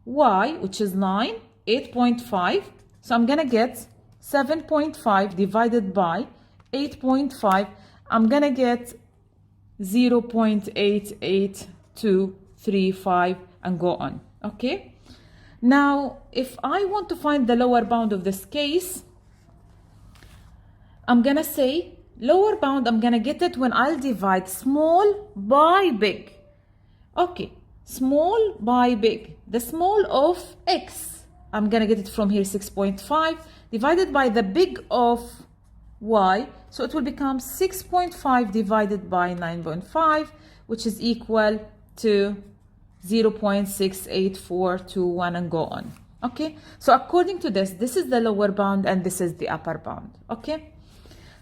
y, which is 9, 8.5. So I'm gonna get 7.5 divided by 8.5. I'm gonna get 0.88235 and go on. Okay. Now, if I want to find the lower bound of this case, I'm gonna say lower bound, I'm gonna get it when I'll divide small by big. Okay, small by big. The small of x, I'm gonna get it from here 6.5 divided by the big of y. So it will become 6.5 divided by 9.5, which is equal to 0.68421 and go on. Okay, so according to this is the lower bound and this is the upper bound. Okay,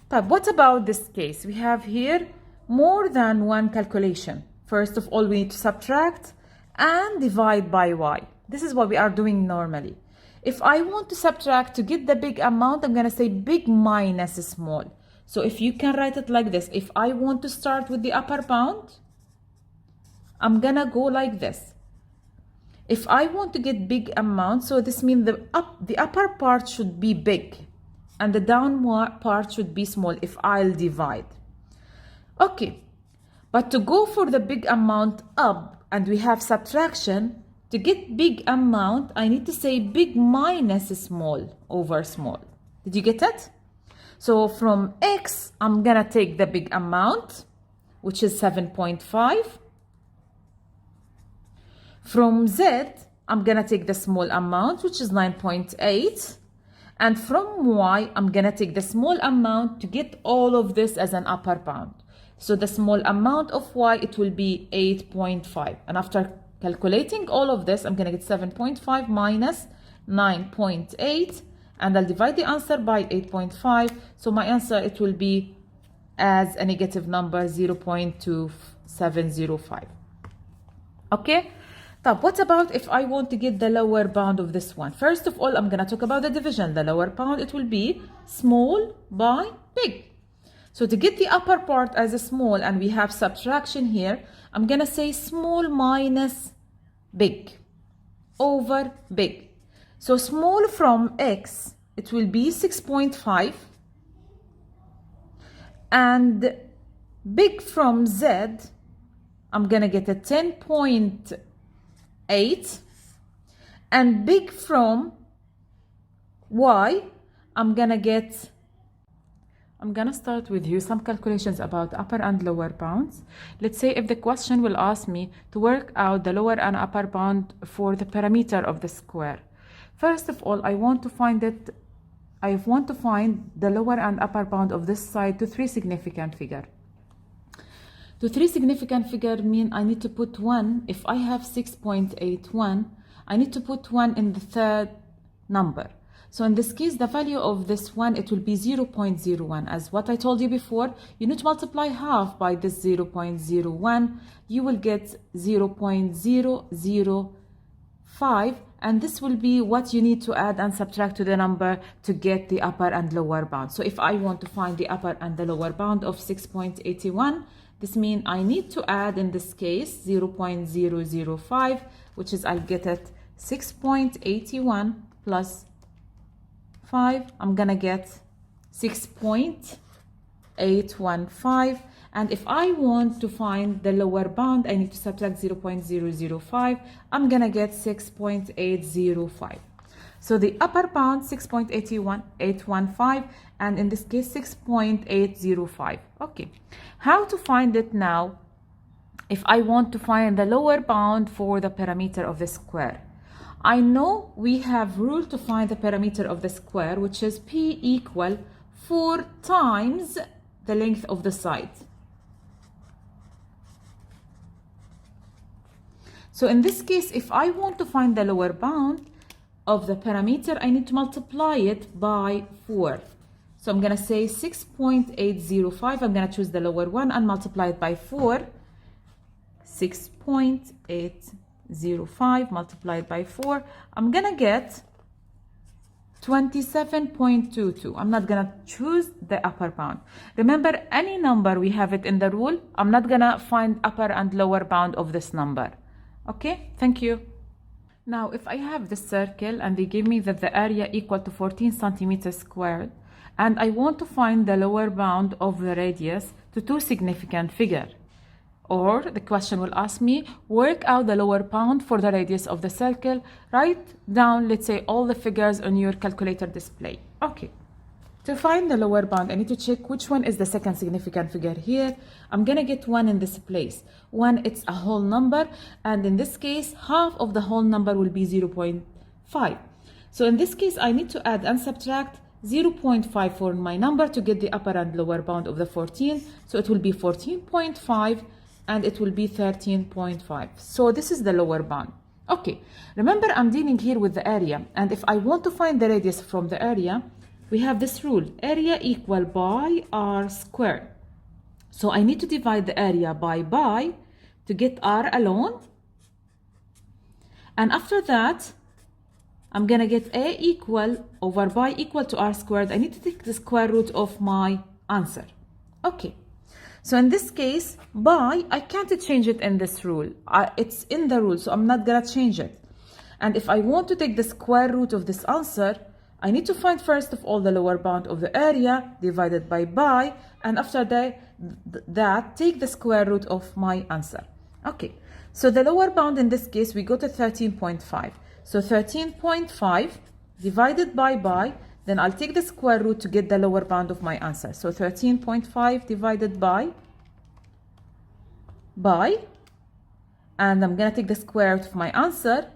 but what about this case? We have here more than one calculation. First of all, we need to subtract and divide by y. This is what we are doing normally. If I want to subtract to get the big amount, I'm going to say big minus small. So if you can write it like this, if I want to start with the upper bound, I'm going to go like this. If I want to get big amount, so this means the upper part should be big and the down part should be small if I'll divide. Okay, but to go for the big amount up and we have subtraction, to get big amount, I need to say big minus small over small. Did you get it? So from x, I'm gonna take the big amount, which is 7.5. From z, I'm gonna take the small amount, which is 9.8. And from y, I'm gonna take the small amount to get all of this as an upper bound. So the small amount of y, it will be 8.5. And after calculating all of this, I'm gonna get 7.5 minus 9.8. And I'll divide the answer by 8.5. So my answer, it will be as a negative number, 0.2705. Okay? Now, what about if I want to get the lower bound of this one? First of all, I'm going to talk about the division. The lower bound, it will be small by big. So to get the upper part as a small, and we have subtraction here, I'm going to say small minus big over big. So small from x, it will be 6.5. And big from z, I'm going to get a 10.8. And big from y, I'm gonna start with you some calculations about upper and lower bounds. Let's say if the question will ask me to work out the lower and upper bound for the perimeter of the square. First of all, I want to find the lower and upper bound of this side to three significant figure. To three significant figure mean I need to put 1. If I have 6.81, I need to put 1 in the third number. So in this case, the value of this 1, it will be 0.01. As what I told you before, you need to multiply half by this 0.01. You will get 0.005. And this will be what you need to add and subtract to the number to get the upper and lower bound. So if I want to find the upper and the lower bound of 6.81, this means I need to add, in this case, 0.005, which is, I'll get it 6.81 plus 5. I'm going to get 6.815. And if I want to find the lower bound, I need to subtract 0.005. I'm going to get 6.805. So the upper bound, 6.815, and in this case, 6.805. Okay. How to find it now? If I want to find the lower bound for the perimeter of the square, I know we have rule to find the perimeter of the square, which is P equal 4 times the length of the side. So in this case, if I want to find the lower bound of the perimeter, I need to multiply it by 4. So I'm going to say 6.805. I'm going to choose the lower one and multiply it by 4. 6.805 multiplied by 4. I'm going to get 27.22. I'm not going to choose the upper bound. Remember, any number we have it in the rule, I'm not going to find upper and lower bound of this number. Okay, thank you. Now, if I have this circle and they give me that the area equal to 14 centimeters squared, and I want to find the lower bound of the radius to two significant figures. Or the question will ask me, work out the lower bound for the radius of the circle. Write down, let's say, all the figures on your calculator display. Okay. To find the lower bound, I need to check which one is the second significant figure here. I'm going to get 1 in this place. 1, it's a whole number. And in this case, half of the whole number will be 0.5. So in this case, I need to add and subtract 0.5 for my number to get the upper and lower bound of the 14. So it will be 14.5 and it will be 13.5. So this is the lower bound. Okay, remember I'm dealing here with the area. And if I want to find the radius from the area, we have this rule, area equal by r squared. So I need to divide the area by to get r alone. And after that, I'm going to get a equal over by equal to r squared. I need to take the square root of my answer. Okay. So in this case, by, I can't change it in this rule. It's in the rule, so I'm not going to change it. And if I want to take the square root of this answer, I need to find first of all the lower bound of the area divided by, and after that, take the square root of my answer. Okay, so the lower bound in this case, we go to 13.5. So 13.5 divided by, then I'll take the square root to get the lower bound of my answer. So 13.5 divided by, and I'm gonna take the square root of my answer.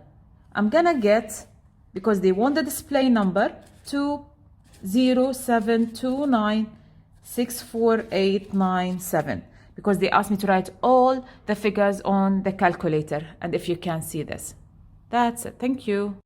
I'm gonna get, because they want the display number, 207296487, because they asked me to write all the figures on the calculator. And if you can see this, that's it. Thank you.